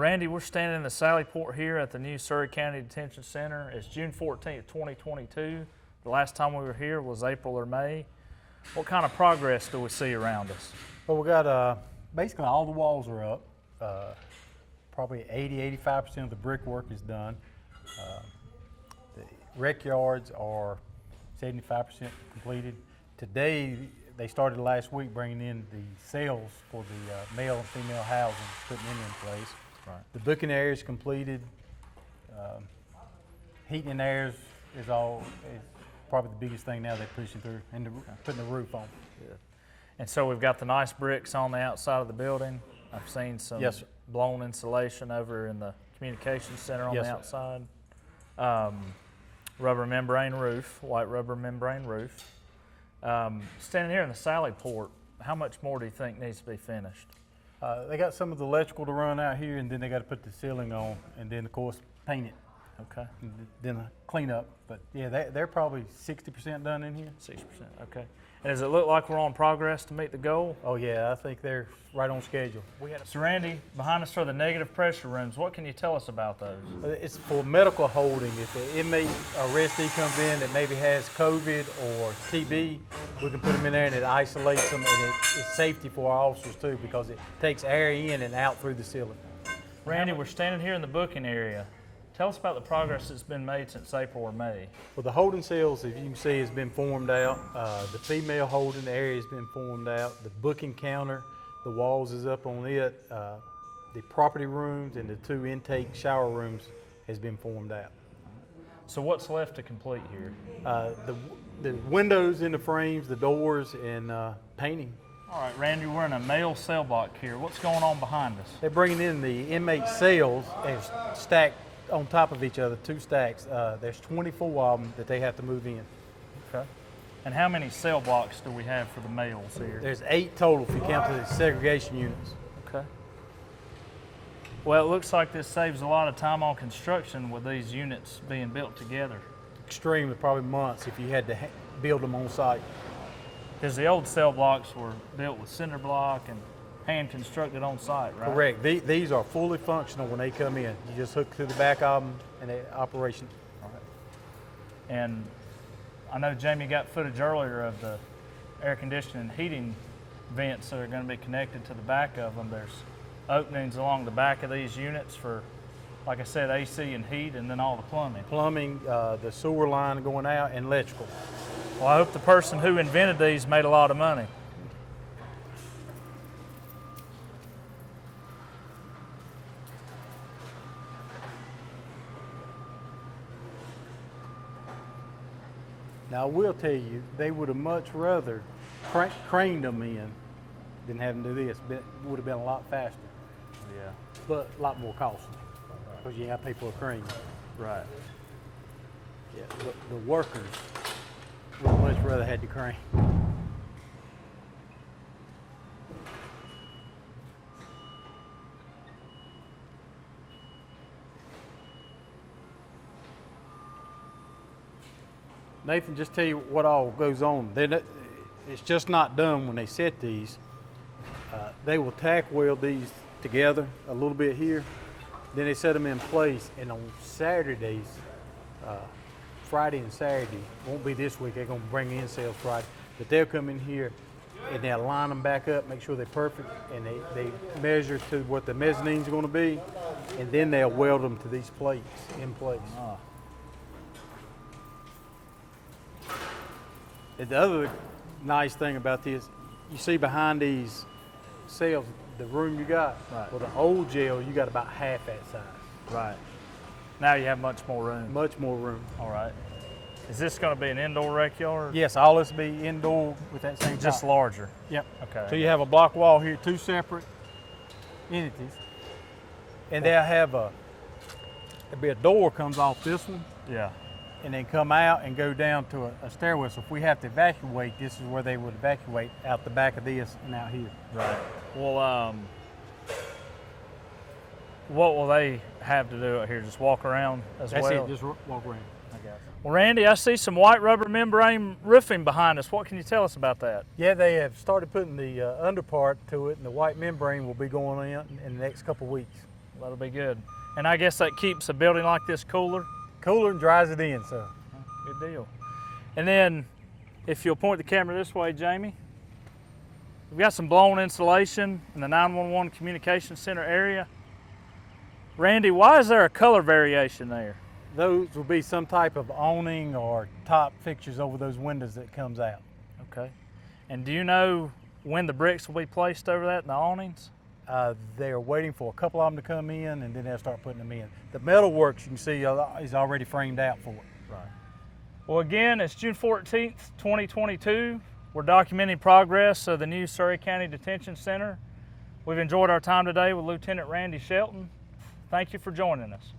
Well, Randy, we're standing in the Sally Port here at the new Surry County Detention Center. It's June 14th, 2022. The last time we were here was April or May. What kind of progress do we see around us? Well, we got basically all the walls are up. Probably 80–85% of the brickwork is done. The rec yards are 75% completed. Today, they started last week bringing in the cells for the male and female housing, putting them in place. Right. The booking area is completed. Heating and air is probably the biggest thing now they're pushing through, and putting the roof on. Good. And so we've got the nice bricks on the outside of the building. I've seen some blown insulation over in the communications center on the outside. Rubber membrane roof, white rubber membrane roof. Standing here in the Sally Port, how much more do you think needs to be finished? They got some of the electrical to run out here, and then they got to put the ceiling on, and then of course paint it. Okay. And then clean up. But yeah, they're probably 60% done in here. 60%, okay. And does it look like we're on progress to meet the goal? Oh yeah, I think they're right on schedule. So Randy, behind us are the negative pressure rooms. What can you tell us about those? It's for medical holding. If an inmate or arrestee comes in that maybe has COVID or TB, we can put them in there and it isolates them, and it's safety for our officers too, because it takes air in and out through the ceiling. Randy, we're standing here in the booking area. Tell us about the progress that's been made since April or May. Well, the holding cells, as you can see, has been formed out. The female holding area has been formed out. The booking counter, the walls is up on it. The property rooms and the 2 intake shower rooms has been formed out. So what's left to complete here? The windows in the frames, the doors, and painting. All right, Randy, we're in a male cell block here. What's going on behind us? They're bringing in the inmate cells and stacked on top of each other, 2 stacks. There's 24 of them that they have to move in. Okay. And how many cell blocks do we have for the males here? There's 8 total if you count the segregation units. Okay. Well, it looks like this saves a lot of time on construction with these units being built together. Extremely, probably months if you had to build them on site. Because the old cell blocks were built with cinder block and hand constructed on site, right? Correct. These are fully functional when they come in. You just hook to the back of them and they operation. All right. And I know Jamie got footage earlier of the air conditioning and heating vents that are going to be connected to the back of them. There's openings along the back of these units for, like I said, AC and heat, and then all the plumbing. Plumbing, the sewer line going out, and electrical. Well, I hope the person who invented these made a lot of money. Now, I will tell you, they would have much rather craned them in than having to do this. It would have been a lot faster. Yeah. But a lot more costly, because you have to pay for a crane. Right. Yeah, but the workers would much rather had the crane. Nathan, just tell you what all goes on. It's just not done when they set these. They will tack weld these together a little bit here. Then they set them in place, and on Saturdays, Friday and Saturday, won't be this week, they're gonna bring in cells Friday, but they'll come in here and they'll line them back up, make sure they're perfect, and they measure to what the mezzanine's gonna be, and then they'll weld them to these plates in place. Ah. And the other nice thing about this, you see behind these cells, the room you got. Right. Well, the old jail, you got about half that size. Right. Now you have much more room. Much more room. All right. Is this going to be an indoor rec yard? Yes, all this will be indoor with that same Just top. larger? Yep. Okay. So you have a block wall here, 2 separate entities. And they'll have there'll be a door comes off this one, Yeah. and then come out and go down to a stairwell. So if we have to evacuate, this is where they would evacuate, out the back of this and out here. Right. Well, what will they have to do out here? Just walk around as That's well? it, just walk around. I guess. Well, Randy, I see some white rubber membrane roofing behind us. What can you tell us about that? Yeah, they have started putting the underpart to it, and the white membrane will be going in the next couple of weeks. That'll be good. And I guess that keeps a building like this cooler. Cooler and dries it in, so. Good deal. And then, if you'll point the camera this way, Jamie, we've got some blown insulation in the 911 communication center area. Randy, why is there a color variation there? Those will be some type of awning or top fixtures over those windows that comes out. Okay. And do you know when the bricks will be placed over that in the awnings? They are waiting for a couple of them to come in, and then they'll start putting them in. The metal works, you can see, is already framed out for it. Right. Well, again, it's June 14th, 2022. We're documenting progress of the new Surrey County Detention Center. We've enjoyed our time today with Lieutenant Randy Shelton. Thank you for joining us.